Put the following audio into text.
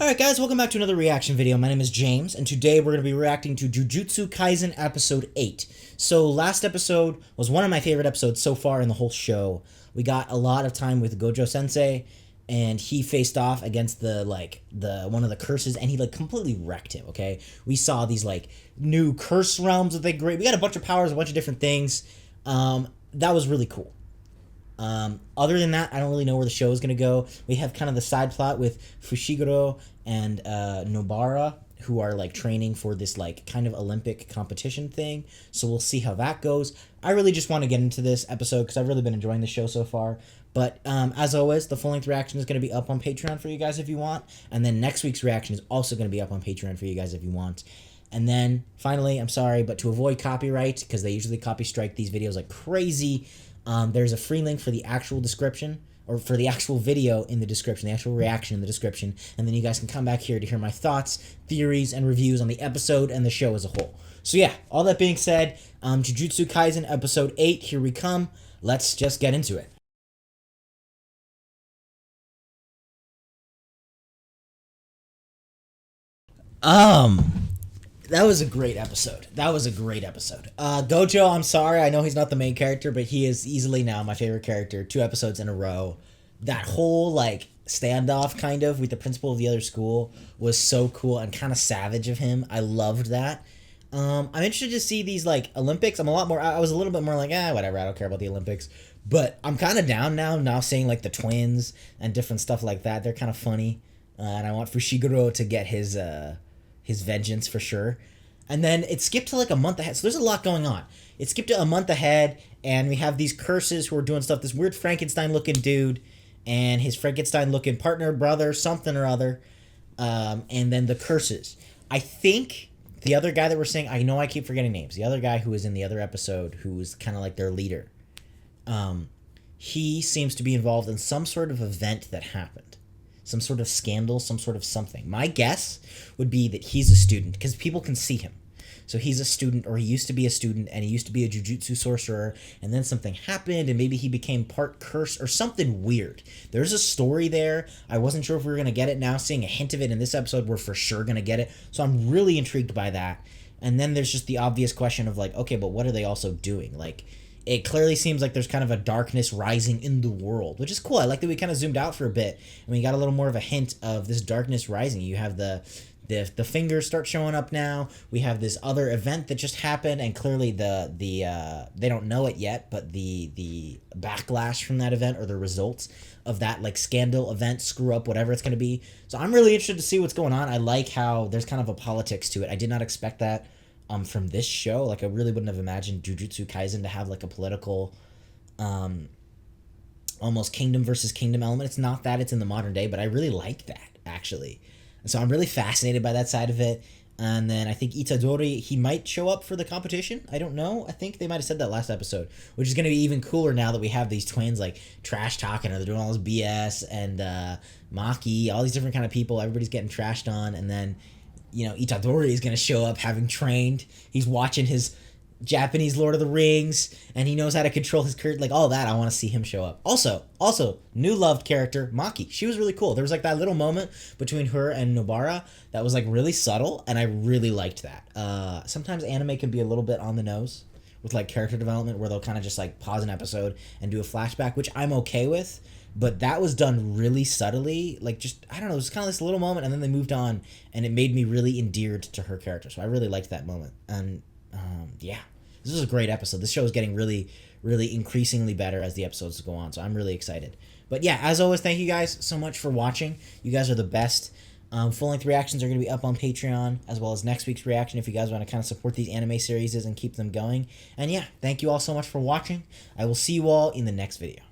Alright guys, welcome back to another reaction video. My name is James, and today we're going to be reacting to Jujutsu Kaisen Episode 8. So last episode was one of my favorite episodes so far in the whole show. We got a lot of time with Gojo Sensei, and he faced off against the one of the curses, and he completely wrecked him, okay? We saw these new curse realms that we got a bunch of powers, a bunch of different things. That was really cool. Other than that, I don't really know where the show is going to go. We have kind of the side plot with Fushiguro and Nobara, who are training for this kind of Olympic competition thing. So we'll see how that goes. I really just want to get into this episode because I've really been enjoying the show so far. But as always, the full-length reaction is going to be up on Patreon for you guys if you want. And then next week's reaction is also going to be up on Patreon for you guys if you want. And then, finally, I'm sorry, but to avoid copyright, because they usually copy strike these videos like crazy, there's a free link for the actual description, or for the actual video in the description, the actual reaction in the description, and then you guys can come back here to hear my thoughts, theories, and reviews on the episode and the show as a whole. So yeah, all that being said, Jujutsu Kaisen Episode 8, here we come. Let's just get into it. That was a great episode. Gojo, I'm sorry, I know he's not the main character, but he is easily now my favorite character. 2 episodes in a row. That whole, standoff, kind of, with the principal of the other school was so cool and kind of savage of him. I loved that. I'm interested to see these, Olympics. I was a little bit more whatever, I don't care about the Olympics. But I'm kind of down now seeing, the twins and different stuff like that. They're kind of funny. And I want Fushiguro to get his vengeance for sure. And then it skipped to a month ahead. So there's a lot going on. It skipped to a month ahead, and we have these curses who are doing stuff. This weird Frankenstein-looking dude and his Frankenstein-looking partner, brother, something or other. And then the curses. I think the other guy that we're saying, I know I keep forgetting names. The other guy who was in the other episode, who was kind of their leader. He seems to be involved in some sort of event that happened. Some sort of scandal, some sort of something. My guess would be that he's a student, because people can see him. So he's a student, or he used to be a student, and he used to be a jujutsu sorcerer, and then something happened, and maybe he became part curse, or something weird. There's a story there. I wasn't sure if we were going to get it. Now seeing a hint of it in this episode, we're for sure going to get it. So I'm really intrigued by that. And then there's just the obvious question of okay, but what are they also doing? It clearly seems like there's kind of a darkness rising in the world, which is cool. I like that we kind of zoomed out for a bit, and we got a little more of a hint of this darkness rising. You have the fingers start showing up now. We have this other event that just happened, and clearly they don't know it yet, but the backlash from that event, or the results of that scandal event, screw up, whatever it's going to be. So I'm really interested to see what's going on. I like how there's kind of a politics to it. I did not expect that from this show. I really wouldn't have imagined Jujutsu Kaisen to have a political almost kingdom versus kingdom element. It's not that, it's in the modern day, but I really like that, actually. And so I'm really fascinated by that side of it. And then I think Itadori, he might show up for the competition. I don't know. I think they might have said that last episode, which is going to be even cooler now that we have these twins trash talking, or they're doing all this BS, and Maki, all these different kind of people. Everybody's getting trashed on, and then Itadori is going to show up having trained. He's watching his Japanese Lord of the Rings, and he knows how to control his curse. All that, I want to see him show up. Also, new loved character, Maki. She was really cool. There was that little moment between her and Nobara that was really subtle, and I really liked that. Sometimes anime can be a little bit on the nose with character development, where they'll kind of just pause an episode and do a flashback, which I'm okay with. But that was done really subtly, I don't know, it was kind of this little moment, and then they moved on, and it made me really endeared to her character. So I really liked that moment. And, yeah, this was a great episode. This show is getting really, really increasingly better as the episodes go on, so I'm really excited. But yeah, as always, thank you guys so much for watching. You guys are the best. Full-length reactions are going to be up on Patreon, as well as next week's reaction if you guys want to kind of support these anime series and keep them going. And yeah, thank you all so much for watching. I will see you all in the next video.